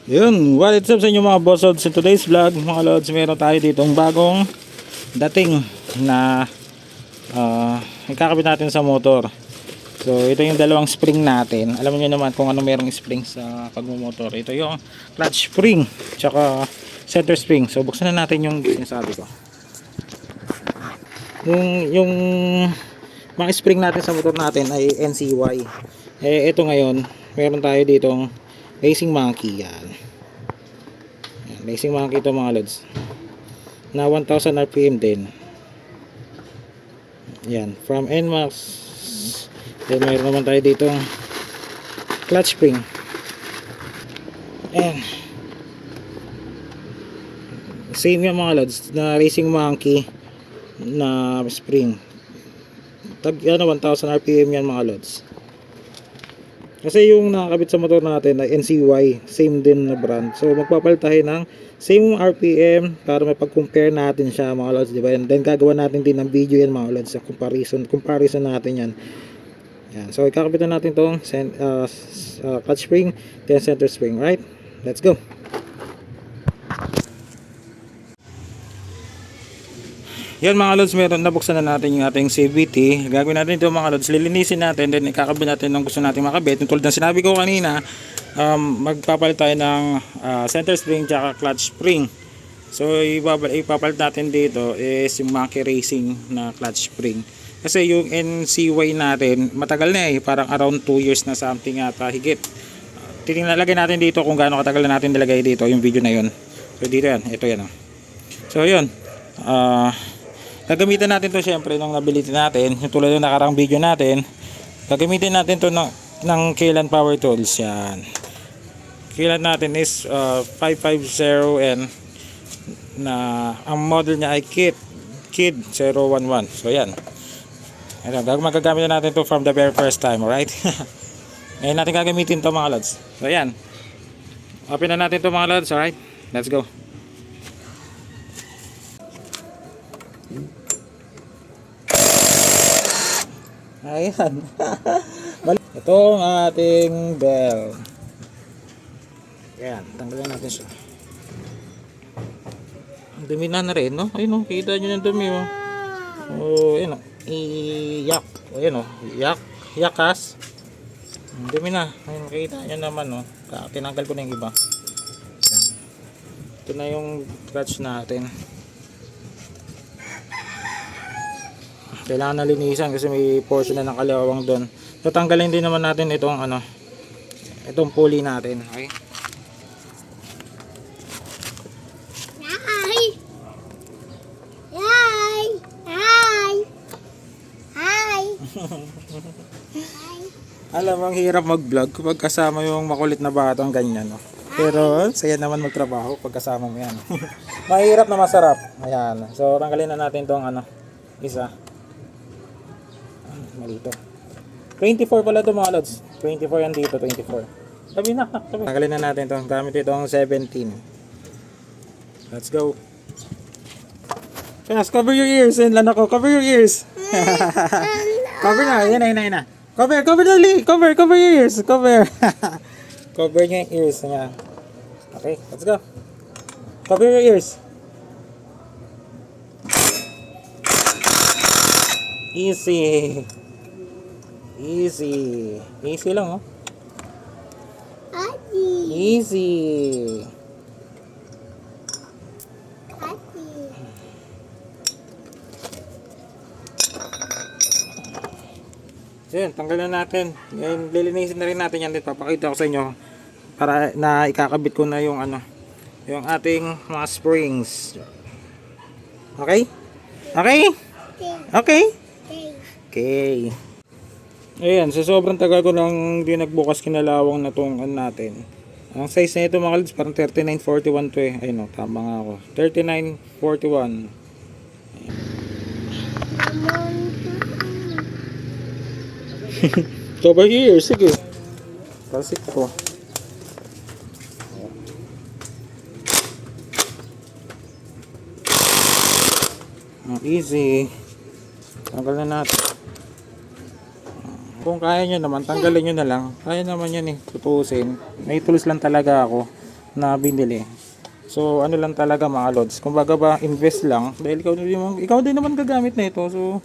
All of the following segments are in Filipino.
Yun, what's up sa inyo mga boss loads. In today's vlog mga loads, meron tayo ditong bagong dating na ikakabit natin sa motor. So ito yung dalawang spring natin. Alam niyo naman kung ano merong spring sa pagmumotor. Ito yung clutch spring tsaka center spring. So buksan na natin yung sinasabi ko. Yung mga spring natin sa motor natin ay NCY. Ito ngayon, meron tayo ditong Racing Monkey. Yan, Racing Monkey ito mga lods, na 1000 RPM din. Yan, from NMAX. Then mayroon naman tayo dito clutch spring. And same yan mga lods, na Racing Monkey na spring. Tag 1000 RPM yan mga lods. Kasi yung nakakabit sa motor natin ay NCY, same din na brand. So magpapalit tayo ng same RPM para mapag-compare natin siya mga lods, di ba? And then gagawa natin din ng video yan mga lods, sa comparison natin yan. Yan. So ikakabitan natin tong clutch spring, then center spring, right? Let's go. Yan mga lods, meron nabuksan na natin yung ating CVT. Gagawin natin ito mga lods, lilinisin natin, then ikakabit natin ng gusto natin makabit. Tulad ng sinabi ko kanina, magpapalit tayo ng center spring tsaka clutch spring. So ipapalit natin dito is yung Monkey Racing na clutch spring. Kasi yung NCY natin matagal na parang around 2 years na something ata higit. Lagay natin dito kung gaano katagal na natin nilagay dito yung video na yun. So dito yan, ito yan. So yun, gagamitin natin to syempre nung nability natin, yung tulad ng nakarang video natin. Gagamitin natin to ng Kaylan Power Tools. Yan, Kaylan natin is 550N na ang model niya ay Kid 011. So yan, magagamit natin to from the very first time. Alright. Ngayon natin gagamitin to mga lods. So yan, open na natin to mga lods. Alright, let's go. Ayan. Ito ang ating bell. Ayan, tanggalin natin siya. Ang dumi na rin, no? Ayun, kita nyo yung dumi, oh. Oh, ayun, iyak. Ayun, yakas. Ang dumi na. Ayun, kita nyo naman, no? Tinanggal ko na yung iba. Ayan. Ito na yung clutch natin. Kailangan na linisan kasi may portion na ng kalawang doon. Tatanggalin din naman natin itong itong pulley natin. Okay? Hi! Hi! Hi! Hi! Alam mo, ang hirap mag-vlog kapag kasama yung makulit na batang ganyan, no? Pero saya naman magtrabaho pag kasama mo yan. Mahirap na masarap. Ayan. So tanggalin na natin itong isa. Malito. 24 pala ito mga lods. 24 yan dito, 24. Sabi na. Tanggalin na natin ito. Gamit itong 17. Let's go. Yes, cover your ears. And lang ako. Cover your ears. Cover na. Yan na. Cover dali. Cover your ears. Cover. Cover niya yung ears niya. Okay, let's go. Cover your ears. Easy. Easy lang, oh. Easy. So yun, tanggalan natin. Ngayon, lilinisin na rin natin yan. Papakita ko sa inyo para na ikakabit ko na yung yung ating mga springs. Okay? Okay? Okay? Okay. Ayan, so sobrang tagal ko nang di nagbukas kinalawang na itong natin. Ang size na ito mga lods, parang 3941 to eh. Ayun o, tama nga ako. 3941. Cover here, sige. Pasik ko. Easy. Tanggal na natin. Kung kaya nyo naman, tanggalin nyo na lang. Kaya naman yan eh, tutusin. May tools lang talaga ako. na binili. So ano lang talaga mga lods, kumbaga ba invest lang dahil ikaw din naman gagamit na ito. So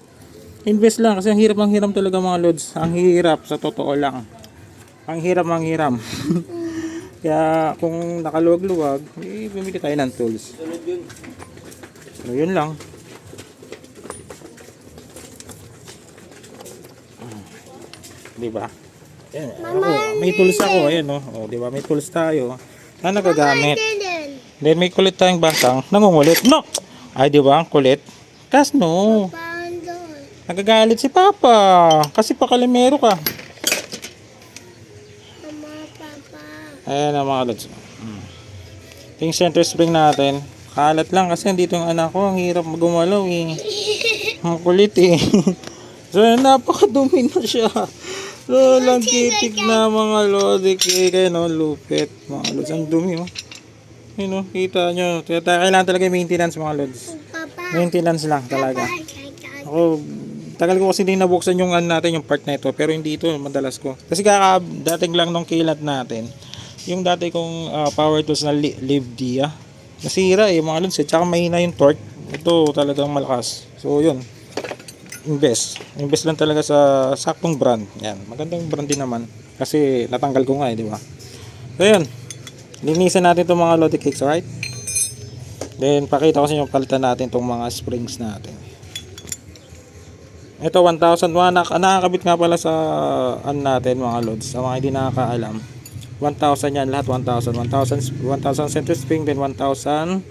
invest lang kasi ang hiram talaga mga lods. Ang hirap sa totoo lang. Ang hiram. Kaya kung nakaluwag-luwag, bumili tayo ng tools. So yun lang. Di ba? Ayan, may tools ako, ayan oh. Oh, di ba? May tools tayo na nagagamit. Then may kulit tayong batang nangungulit. No! Ay, di ba? Ang kulit. Kas no. Nagagalit si Papa kasi pakalimero ka. Ayan ang mga lods. Yung center spring natin, kalat lang kasi dito yung anak ko, ang hirap gumalaw eh. Ang kulit eh. So napakadumi na siya. So langkitik na mga lodi kaya no, lupit. Mga lods, ang dumi oh. Yun oh, kita nyo. Kailangan talaga yung maintenance mga lods. Maintenance lang talaga. Ako, tagal ko kasi din nabuksan yung natin yung part na ito, pero hindi ito madalas ko. Kasi dating lang nung kilat natin. Yung dati kong power tools na Live Dia, nasira eh mga lods, tsaka mahina yung torque. Ito talagang malakas. So yun, invest lang talaga sa saktong brand. Yan, magandang brand din naman kasi natanggal ko nga eh, di ba? So yun, linisan natin itong mga Lodi Cakes, alright? Then pakita ko sa inyo palitan natin itong mga springs natin. Ito 1,000 nakakabit nga pala sa natin mga lods, sa mga hindi nakakaalam. 1,000 yan lahat, 1,000 center spring, then 1,000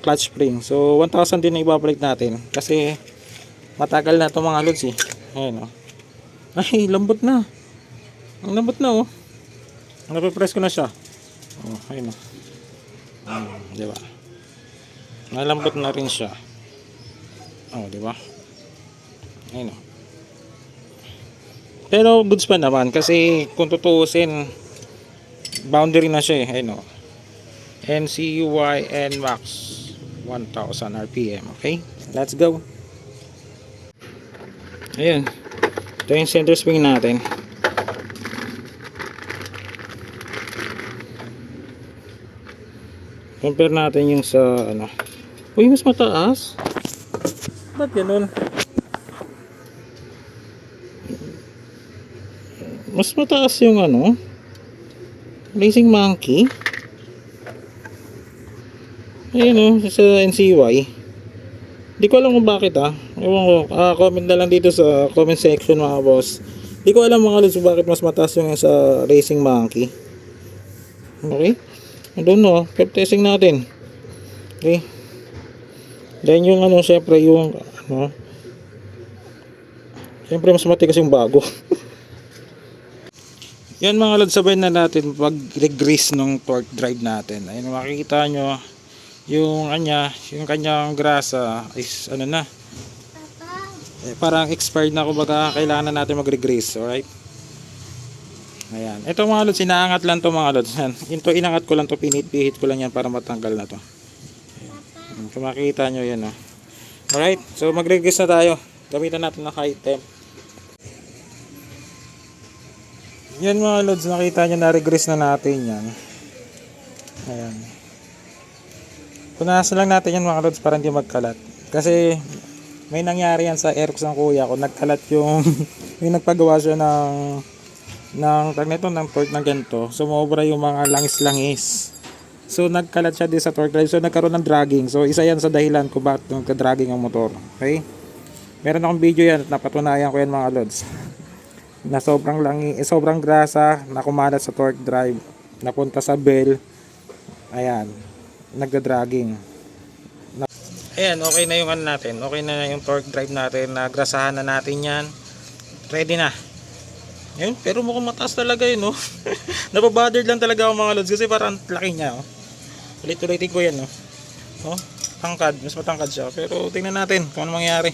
clutch spring. So 1,000 din na ibabalik natin kasi matagal na itong mga lods eh. Ayun oh. Ay, lambot na. Ang lambot na oh. Napipress ko na siya. Oh, ayun oh. Diba? Nalambot na rin siya. Oh, diba? Ayun oh. Pero goods pa naman kasi kung tutuusin, boundary na siya eh. Ayun o. NCUY Max 1000 RPM. Okay? Let's go. Ayun. Ito yung center spring natin. Compare natin yung sa ano. Uy, mas mataas. Ba't ganun? Mas mataas yung ano, Racing Monkey. Ayun o, sa NCY. Di ko alam kung bakit ewan ko, comment na lang dito sa comment section mga boss. Di ko alam mga lods bakit mas mataas yung sa Racing Monkey. Okay, I don't know, keep testing natin. Okay, then yung ano, syempre yung ano, syempre mas matigas yung bago. Yan mga lods, sabay na natin pag-regrease ng torque drive natin. Ayun, makikita nyo yung kanyang grasa is ano na, parang expired na, kumbaga kailangan na natin mag-regrease. Alright, ayan, ito mga lods, inaangat lang to mga lods. Ito inangat ko lang to, pinihit ko lang yan para matanggal na to. Ayan, kung makikita nyo yan alright, so mag-regrease na tayo. Gamitan natin ng high temp. Yan mga lods, nakita nyo na regress na natin yan. Ayan. Punasan lang natin yan mga lods para hindi magkalat. Kasi may nangyari yan sa Aerox ng kuya ko. Nagkalat yung yung nagpagawa siya ng torque na ganito. Sumobra yung mga langis-langis. So nagkalat siya din sa torque drive. So nagkaroon ng dragging. So isa yan sa dahilan kung bakit nagka-dragging ang motor. Okay? Meron akong video yan at napatunayan ko yan mga lods. Na sobrang grasa na kumalat sa torque drive, napunta sa bell. Ayan, nagda-dragging. Ayan, okay na yung ano natin, okay na yung torque drive natin, nagrasahan na natin yan, ready na. Ayun, pero mukhang mataas talaga yun oh. Napabothered lang talaga ako mga lods kasi parang laki niya oh. Ulit-ulitin ko yan oh. Tangkad, mas matangkad siya, pero tingnan natin kung ano mangyayari.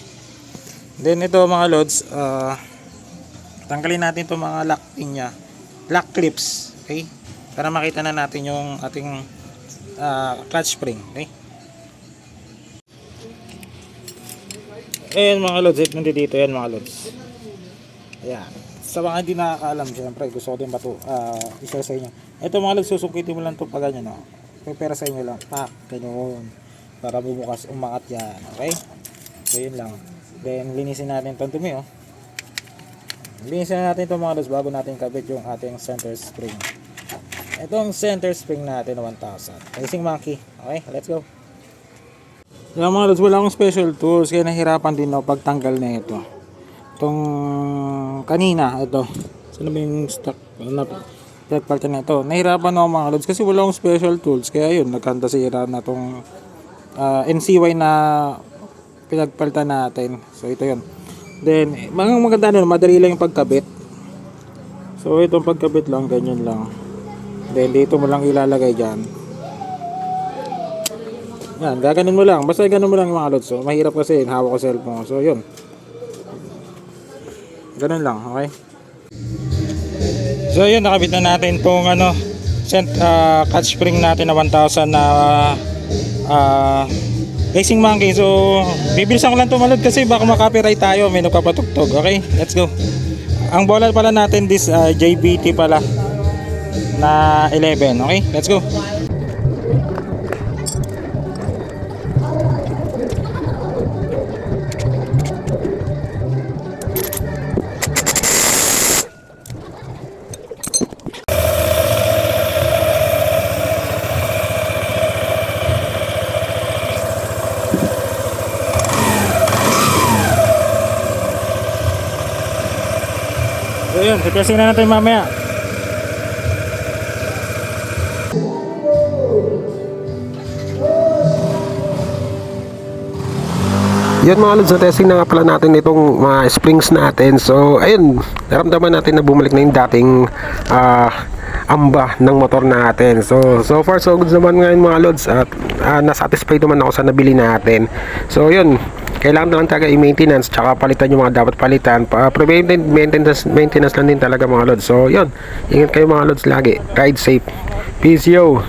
Then ito mga lods, tanggalin natin itong mga lock pin nya, lock clips, okay, para makita na natin yung ating clutch spring. Okay, ayan mga lods, nandito yan mga lods. Ayan, sa mga hindi nakakaalam, syempre gusto ko din isa sa inyo. Ito mga lods, susukitin mo lang ito pag ganyan, no? Prepare sa inyo lang, pak, ganyan, para bumukas, umangat yan, okay? So yun lang. Then linisin natin itong dumi, oh. Linisin natin ito mga lods bago natin kabit yung ating center spring. Itong center spring natin na 1,000. Racing Monkey, okay, let's go. Yan mga lods, wala akong special tools kaya nahirapan din ako pagtanggal na ito. Itong kanina, ito. Saan ba yung stock? Pinagpalitan na ito. Nahirapan ako mga lods kasi wala akong special tools. Kaya yun, nagkanta sira na itong NCY na pinagpalitan natin. So ito yun. Then, maganda nun, madali lang yung pagkabit. So itong pagkabit lang, ganyan lang. Then dito mo lang ilalagay dyan. Yan, gaganon mo lang. Basta gano'n mo lang yung mga lods. So, mahirap kasi, hawak ko cellphone. So, yun. Ganun lang, okay? So, yun, nakabit na natin itong catch spring natin na 1,000 na Racing Monkey. So, bibilisan ko lang tumalod kasi baka makapiright tayo. May nagpapatugtog. Okay, let's go. Ang bola pala natin this JBT pala na 11. Okay, let's go. So yun, repressing na natin mamaya. Yun mga lods, testing na nga pala natin itong mga springs natin. So ayun, naramdaman natin na bumalik na yung dating amba ng motor natin. So far so good naman ngayon mga lods. At nasatisfied naman ako sa nabili natin. So yun, kailangan na lang talaga i-maintenance tsaka palitan yung mga dapat palitan. Preventive maintenance lang din talaga mga lods. So yun, ingat kayo mga lods lagi. Ride safe. Peace yo.